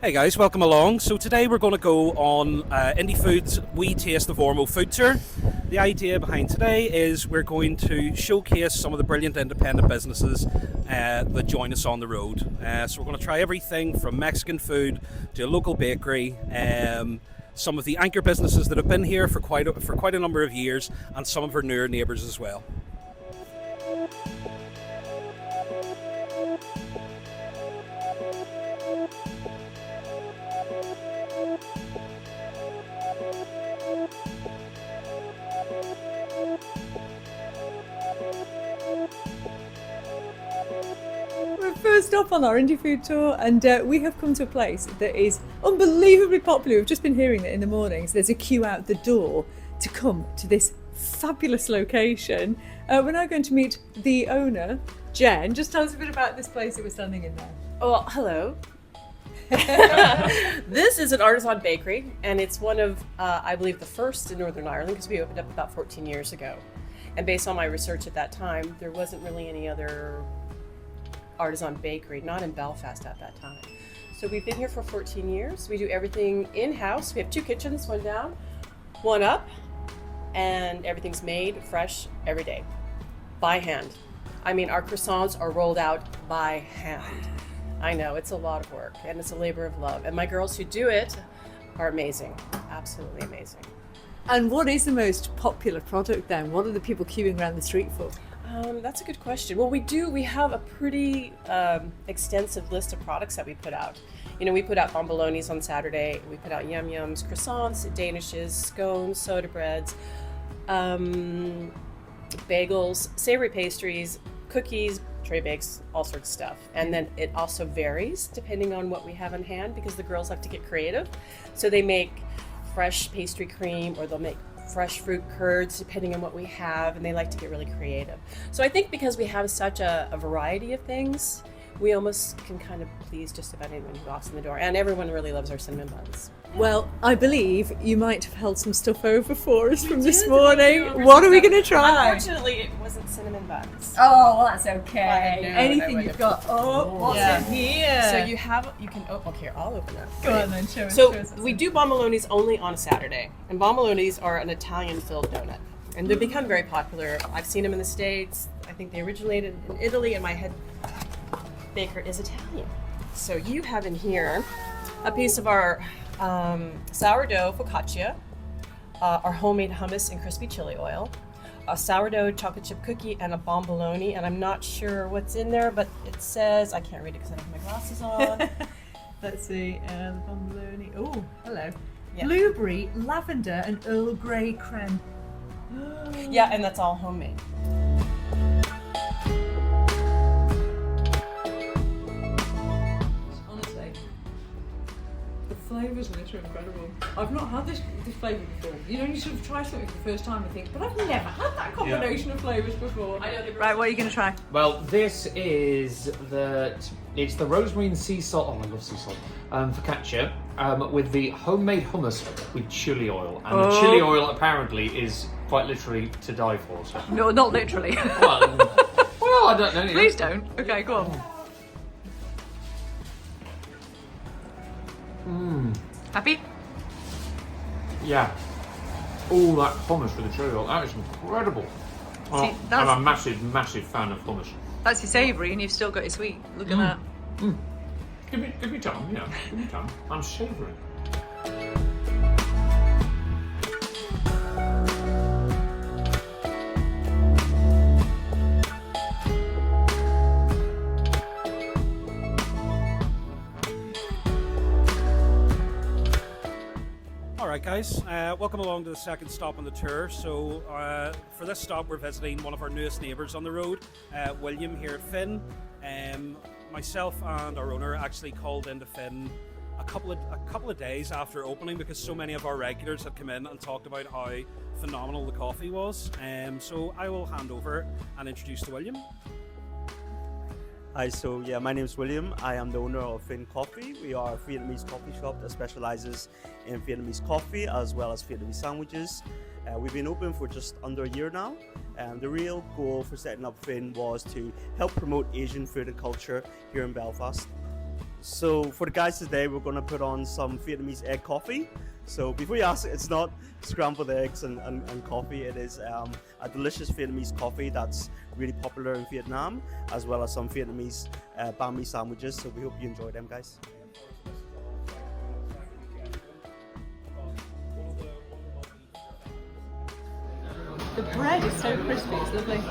Hey guys, welcome along. So today we're going to go on Indie Füde's Wee Taste of Ormeau food tour. The idea behind today is we're going to showcase some of the brilliant independent businesses that join us on the road. So we're going to try everything from Mexican food to a local bakery, some of the anchor businesses that have been here for quite a number of years, and some of our newer neighbours as well. We're first up on our Indie Füde tour, and we have come to a place that is unbelievably popular. We've just been hearing that in the mornings there's a queue out the door to come to this fabulous location. We're now going to meet the owner, Jen. Just tell us a bit about this place that we're standing in now. Well, hello. This is an artisan bakery, and it's one of, I believe, the first in Northern Ireland, because we opened up about 14 years ago. And based on my research at that time, there wasn't really any other artisan bakery, not in Belfast at that time. So we've been here for 14 years. We do everything in-house. We have two kitchens, one down, one up, and everything's made fresh every day, by hand. I mean, our croissants are rolled out by hand. I know, it's a lot of work, and it's a labor of love. And my girls who do it are amazing, absolutely amazing. And what is the most popular product then? What are the people queuing around the street for? That's a good question. Well, we have a pretty extensive list of products that we put out. You know, we put out bombolonis on Saturday, we put out yum-yums, croissants, danishes, scones, soda breads, bagels, savory pastries, cookies, tray bakes, all sorts of stuff. And then it also varies depending on what we have in hand, because the girls like to get creative. So they make fresh pastry cream, or they'll make fresh fruit curds depending on what we have, and they like to get really creative. So I think because we have such a variety of things, we almost can kind of please just about anyone who walks in the door, and everyone really loves our cinnamon buns. Well, I believe you might have held some stuff over for us from this morning. What are we going to try? Unfortunately, it wasn't cinnamon buns. Oh, well, that's okay. No, Anything you've got. Oh, what's in here? So you can open, here, I'll open it. Go on then, show us. So show us we do bombolonis only on a Saturday, and bombolonis are an Italian-filled donut, and they've become very popular. I've seen them in the States. I think they originated in Italy, and my head baker is Italian. So you have in here a piece of our sourdough focaccia, our homemade hummus and crispy chili oil, a sourdough chocolate chip cookie, and a bomboloni. And I'm not sure what's in there, but it says, I can't read it because I don't have my glasses on. Let's see, the bomboloni. Oh, hello. Yeah. Blueberry, lavender, and Earl Grey creme. Yeah, and that's all homemade. Flavours in this are incredible. I've not had this flavour before. You know, you sort of try something for the first time and think, but I've never had that combination of flavours before. Right, what are you going to try? Well, this is it's the rosemary and sea salt. Oh, I love sea salt. Focaccia with the homemade hummus with chili oil, and the chili oil apparently is quite literally to die for. So. No, not literally. Well, I don't know. Please don't. Okay, go on. Happy? Yeah. Oh, that hummus with the chili oil, that is incredible. Oh, See, I'm a massive, massive fan of hummus. That's your savoury, and you've still got your sweet. Look at that. Give me time, yeah. Give me time. I'm savouring. Alright guys, welcome along to the second stop on the tour. So for this stop we're visiting one of our newest neighbours on the road, William here at Finn. Myself and our owner actually called into Finn a couple of days after opening, because so many of our regulars had come in and talked about how phenomenal the coffee was. So I will hand over and introduce to William. Hi, so yeah, my name is William. I am the owner of Finn Coffee. We are a Vietnamese coffee shop that specializes in Vietnamese coffee as well as Vietnamese sandwiches. We've been open for just under a year now. The real goal for setting up Finn was to help promote Asian food and culture here in Belfast. So for the guys today, we're going to put on some Vietnamese egg coffee. So before you ask, it's not scrambled eggs and coffee. It is a delicious Vietnamese coffee that's really popular in Vietnam, as well as some Vietnamese banh mi sandwiches. So we hope you enjoy them, guys. The bread is so crispy, it's lovely.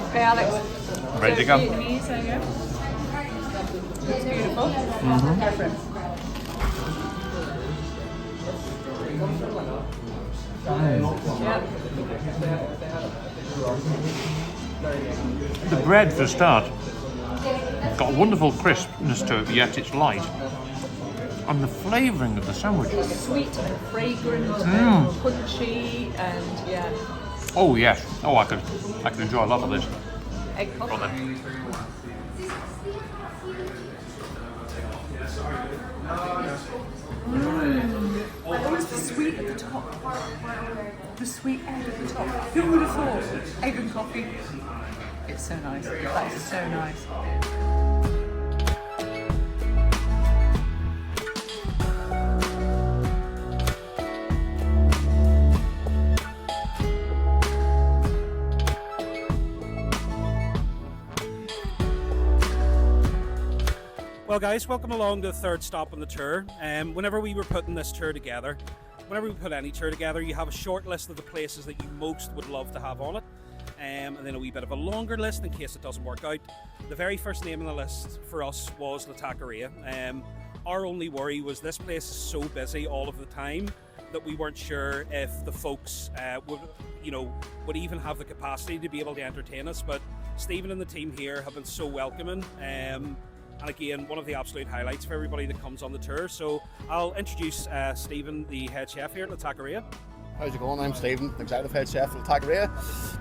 Okay, Alex. Ready to go. Vietnamese, there you go. It's beautiful. Mm-hmm. Go for it. Yep. The bread, for a start, got a wonderful crispness to it, yet it's light. And the flavouring of the sandwich. Sweet and fragrant and punchy and yeah. Oh yes. Oh, I could enjoy a lot of this. Egg Go on coffee. then. I always the sweet at the top. The sweet egg at the top. Who would have thought? Egg and coffee. It's so nice. That is so nice. Well, guys, welcome along to the third stop on the tour. Whenever we were putting this tour together, whenever we put any tour together, you have a short list of the places that you most would love to have on it, and then a wee bit of a longer list in case it doesn't work out. The very first name on the list for us was La Taqueria. Our only worry was this place is so busy all of the time that we weren't sure if the folks would even have the capacity to be able to entertain us. But Stephen and the team here have been so welcoming. And again, one of the absolute highlights for everybody that comes on the tour. So I'll introduce Stephen, the head chef here at La Taqueria. How's it going? I'm Stephen, executive head chef at La Taqueria.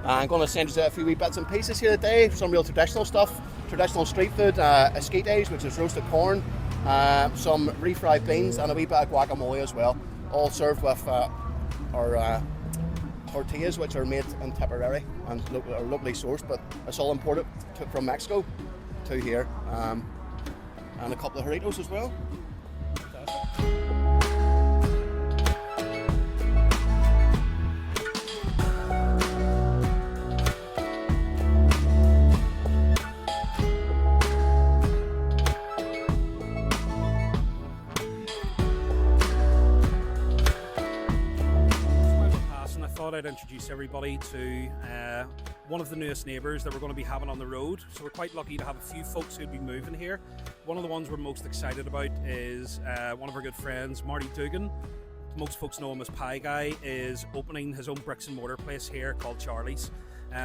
I'm going to send you a few wee bits and pieces here today, some real traditional stuff, traditional street food, esquites, which is roasted corn, some refried beans and a wee bit of guacamole as well, all served with our tortillas, which are made in Tipperary and are locally sourced, but it's all imported from Mexico to here. And a couple of Doritos as well. I'd introduce everybody to one of the newest neighbours that we're going to be having on the road. So we're quite lucky to have a few folks who'd be moving here. One of the ones we're most excited about is one of our good friends, Marty Dugan. Most folks know him as Pie Guy, is opening his own bricks and mortar place here called Charlie's.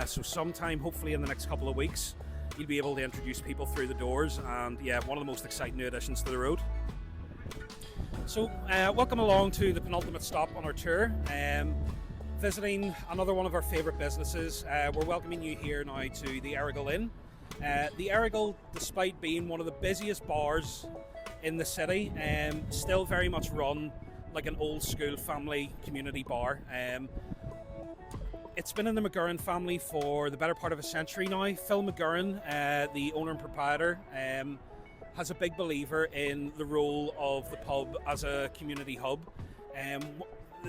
So sometime, hopefully in the next couple of weeks, you'll be able to introduce people through the doors, and yeah, one of the most exciting new additions to the road. So welcome along to the penultimate stop on our tour. Visiting another one of our favourite businesses. We're welcoming you here now to the Errigal Inn. The Errigal, despite being one of the busiest bars in the city, still very much run like an old school family community bar. It's been in the McGurran family for the better part of a century now. Phil McGurran, the owner and proprietor, has a big believer in the role of the pub as a community hub.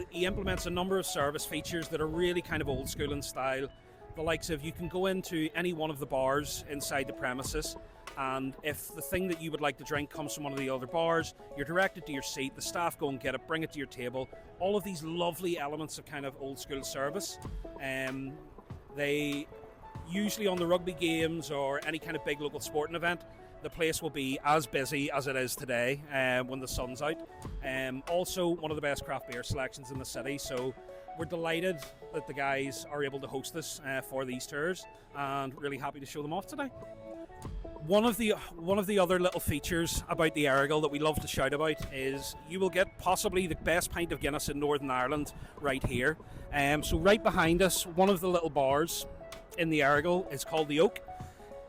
He implements a number of service features that are really kind of old school in style. The likes of, you can go into any one of the bars inside the premises, and if the thing that you would like to drink comes from one of the other bars, you're directed to your seat, the staff go and get it, bring it to your table. All of these lovely elements of kind of old school service. They usually on the rugby games or any kind of big local sporting event, the place will be as busy as it is today when the sun's out. Also, one of the best craft beer selections in the city, so we're delighted that the guys are able to host us for these tours, and really happy to show them off today. One of the other little features about the Errigal that we love to shout about is you will get possibly the best pint of Guinness in Northern Ireland right here. So right behind us, one of the little bars in the Errigal is called the Oak,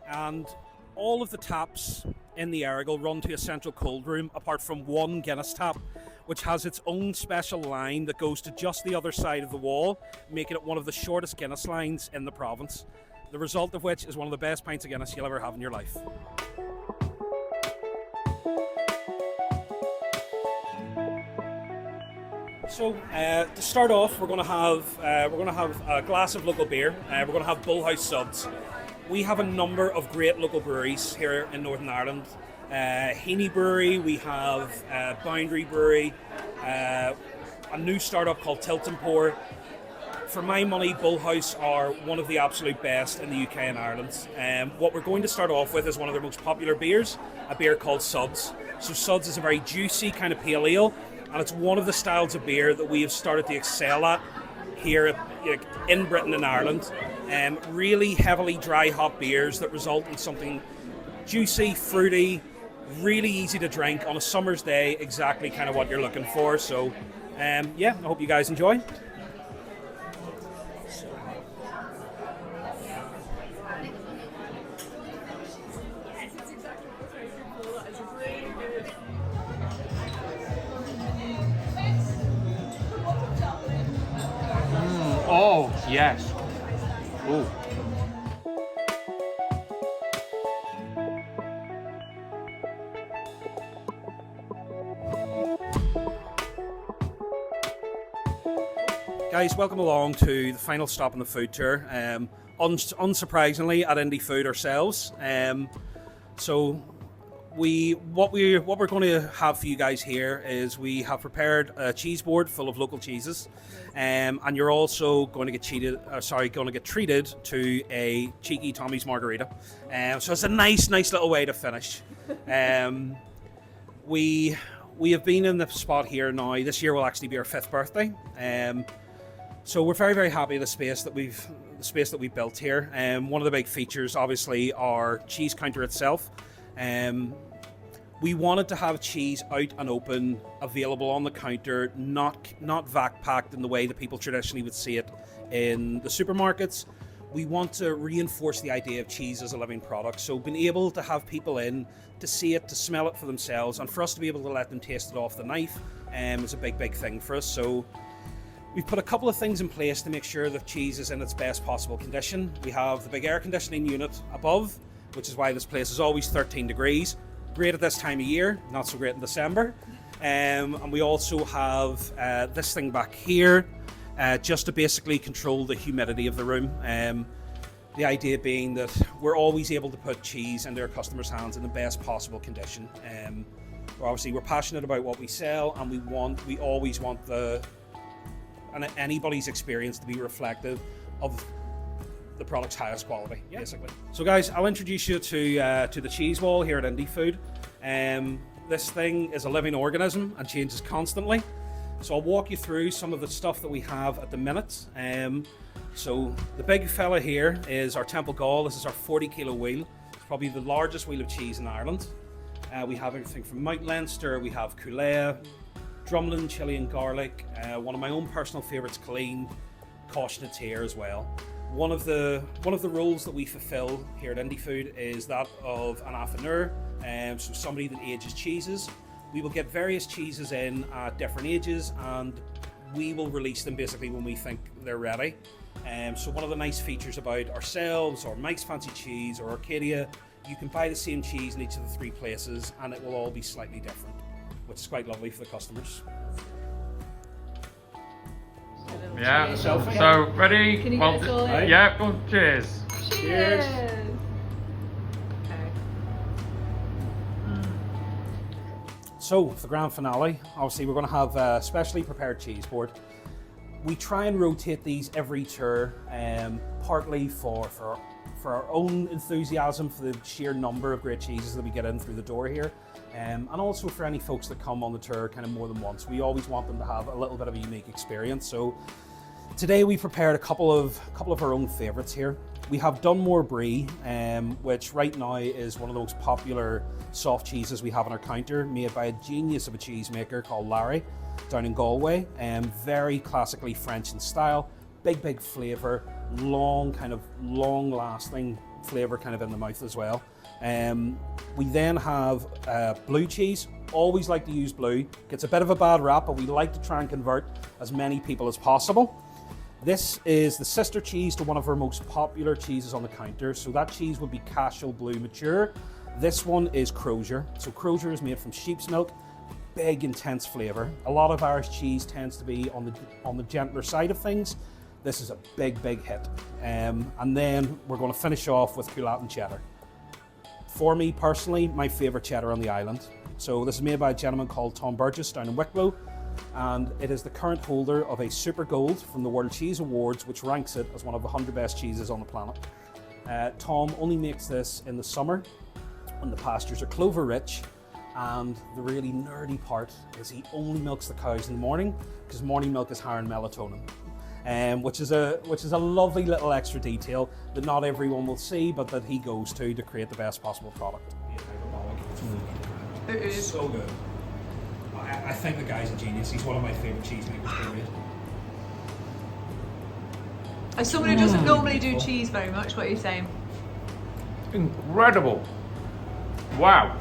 and all of the taps in the Errigal run to a central cold room apart from one Guinness tap, which has its own special line that goes to just the other side of the wall, making it one of the shortest Guinness lines in the province. The result of which is one of the best pints of Guinness you'll ever have in your life. So to start off, we're going to have a glass of local beer. We're going to have Bullhouse Suds. We have a number of great local breweries here in Northern Ireland. Heaney Brewery, we have Boundary Brewery, a new startup called Tilt and Pour. For my money, Bullhouse are one of the absolute best in the UK and Ireland. What we're going to start off with is one of their most popular beers, a beer called Suds. So Suds is a very juicy kind of pale ale, and it's one of the styles of beer that we have started to excel at here in Britain and Ireland. Really heavily dry hop beers that result in something juicy, fruity, really easy to drink on a summer's day, exactly kind of what you're looking for. So yeah, I hope you guys enjoy. Oh, yes. Ooh. Guys, welcome along to the final stop on the food tour. Unsurprisingly, at Indie Füde ourselves. So what we're going to have for you guys here is we have prepared a cheese board full of local cheeses, and you're also going to get treated to a cheeky Tommy's margarita. So it's a nice little way to finish. We have been in the spot here now. This year will actually be our 5th birthday. So we're very happy with the space that we've built here. One of the big features, obviously, our cheese counter itself. We wanted to have cheese out and open, available on the counter, not vac packed in the way that people traditionally would see it in the supermarkets. We want to reinforce the idea of cheese as a living product. So being able to have people in to see it, to smell it for themselves, and for us to be able to let them taste it off the knife is a big thing for us. So we've put a couple of things in place to make sure that cheese is in its best possible condition. We have the big air conditioning unit above, which is why this place is always 13 degrees. Great at this time of year, not so great in December. And we also have this thing back here, just to basically control the humidity of the room. The idea being that we're always able to put cheese into our customers' hands in the best possible condition. Obviously, we're passionate about what we sell, and we always want anybody's experience to be reflective of the product's highest quality, basically. So guys, I'll introduce you to the cheese wall here at Indie Füde. This thing is a living organism and changes constantly. So I'll walk you through some of the stuff that we have at the minute. So the big fella here is our Temple Gall. This is our 40 kilo wheel. It's probably the largest wheel of cheese in Ireland. We have everything from Mount Leinster, we have Coolea, drumlin, chili and garlic. One of my own personal favourites, Colleen, Cautionate here as well. One of the roles that we fulfil here at Indie Füde is that of an affineur, so somebody that ages cheeses. We will get various cheeses in at different ages, and we will release them basically when we think they're ready. So one of the nice features about ourselves, or Mike's Fancy Cheese, or Arcadia, you can buy the same cheese in each of the 3 places, and it will all be slightly different, which is quite lovely for the customers. Yeah. So ready? Can you get us all in? Yeah. Go on, cheers. Cheers! So for the grand finale, obviously we're going to have a specially prepared cheese board. We try and rotate these every tour, partly for our own enthusiasm for the sheer number of great cheeses that we get in through the door here, and also for any folks that come on the tour kind of more than once. We always want them to have a little bit of a unique experience. So today we prepared a couple of our own favourites here. We have Dunmore Brie, which right now is one of the most popular soft cheeses we have on our counter, made by a genius of a cheesemaker called Larry down in Galway. Very classically French in style, big flavour, long lasting, flavour kind of in the mouth as well. We then have blue cheese. Always like to use blue. Gets a bit of a bad rap, but we like to try and convert as many people as possible. This is the sister cheese to one of our most popular cheeses on the counter. So that cheese would be Cashel Blue Mature. This one is Crozier. So Crozier is made from sheep's milk. Big, intense flavour. A lot of Irish cheese tends to be on the gentler side of things. This is a big, big hit. And then we're going to finish off with Culatin Cheddar. For me personally, my favourite cheddar on the island. So this is made by a gentleman called Tom Burgess down in Wicklow, and it is the current holder of a Super Gold from the World Cheese Awards, which ranks it as one of the 100 best cheeses on the planet. Tom only makes this in the summer when the pastures are clover rich, and the really nerdy part is he only milks the cows in the morning because morning milk is higher in melatonin. Which is a lovely little extra detail that not everyone will see, but that he goes to create the best possible product. It is so good. I think the guy's a genius. He's one of my favourite cheesemakers, period. As someone who doesn't normally do cheese very much, what are you saying? Incredible. Wow.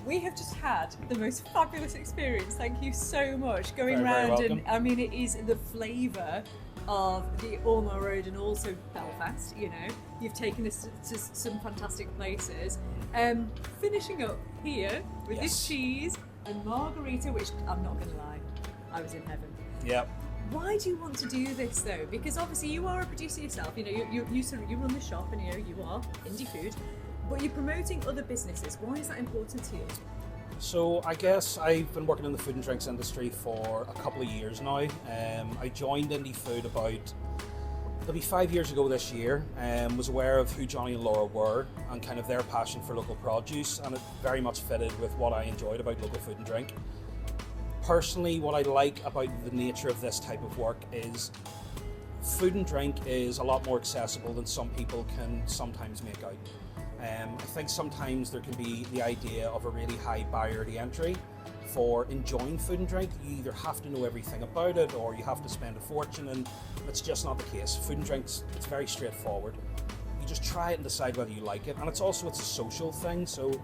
We have just had the most fabulous experience. Thank you so much going Very, very around, welcome. and I mean, it is the flavour of the Ormeau Road and also Belfast. You know, you've taken us to some fantastic places. Finishing up here with this cheese and margarita, which I'm not going to lie, I was in heaven. Yep. Why do you want to do this though? Because obviously you are a producer yourself. You know, you run the shop, and you are Indie Füde. But you're promoting other businesses. Why is that important to you? So I guess I've been working in the food and drinks industry for a couple of years now. I joined Indie Füde it'll be 5 years ago this year. Was aware of who Johnny and Laura were and kind of their passion for local produce, and it very much fitted with what I enjoyed about local food and drink. Personally, what I like about the nature of this type of work is food and drink is a lot more accessible than some people can sometimes make out. I think sometimes there can be the idea of a really high barrier to entry for enjoying food and drink. You either have to know everything about it or you have to spend a fortune, and that's just not the case. Food and drinks, it's very straightforward. You just try it and decide whether you like it, and it's a social thing. So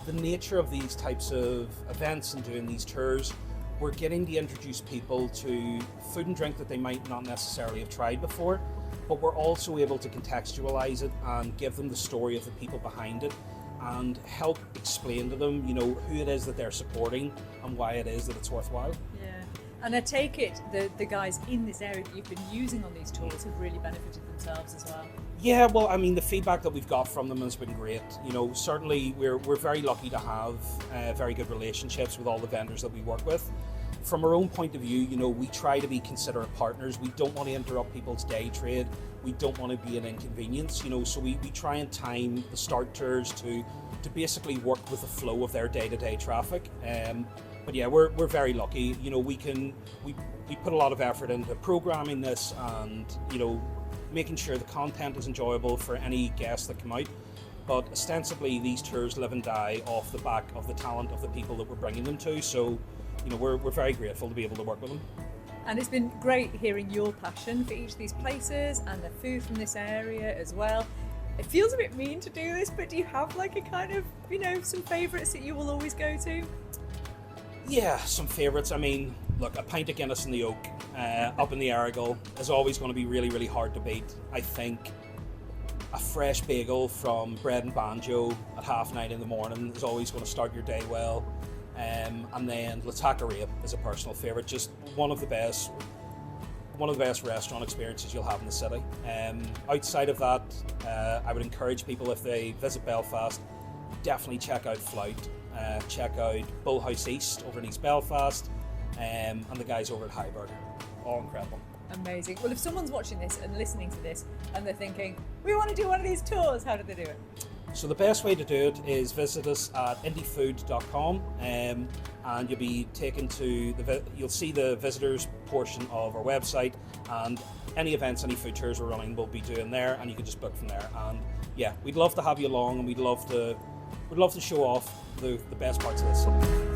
the nature of these types of events and doing these tours, we're getting to introduce people to food and drink that they might not necessarily have tried before, but we're also able to contextualize it and give them the story of the people behind it and help explain to them, you know, who it is that they're supporting and why it is that it's worthwhile. Yeah. And I take it the guys in this area that you've been using on these tours have really benefited themselves as well. Yeah, well, I mean, the feedback that we've got from them has been great. You know, certainly we're very lucky to have very good relationships with all the vendors that we work with. From our own point of view, you know, we try to be considerate partners. We don't want to interrupt people's day trade. We don't want to be an inconvenience, you know, so we try and time the start tours to basically work with the flow of their day-to-day traffic. But yeah, we're very lucky. You know, we put a lot of effort into programming this and, you know, making sure the content is enjoyable for any guests that come out. But ostensibly, these tours live and die off the back of the talent of the people that we're bringing them to. So, you know, we're very grateful to be able to work with them. And it's been great hearing your passion for each of these places and the food from this area as well. It feels a bit mean to do this, but do you have like a kind of, you know, some favourites that you will always go to? Yeah, some favourites. I mean, look, a pint of Guinness in the Oak up in the Argyll is always going to be really, really hard to beat. I think a fresh bagel from Bread and Banjo at 9:30 in the morning is always going to start your day well. And then La Taqueria is a personal favourite, just one of the best restaurant experiences you'll have in the city. Outside of that, I would encourage people, if they visit Belfast, definitely check out Flout, check out Bullhouse East over in East Belfast, and the guys over at Highburger. All incredible. Amazing. Well, if someone's watching this and listening to this and they're thinking, we want to do one of these tours, how do they do it? So the best way to do it is visit us at indiefüde.com, and you'll be taken to you'll see the visitors portion of our website, and any events, any food tours we're running, we'll be doing there, and you can just book from there. And yeah, we'd love to have you along, and we'd love to show off the best parts of this city.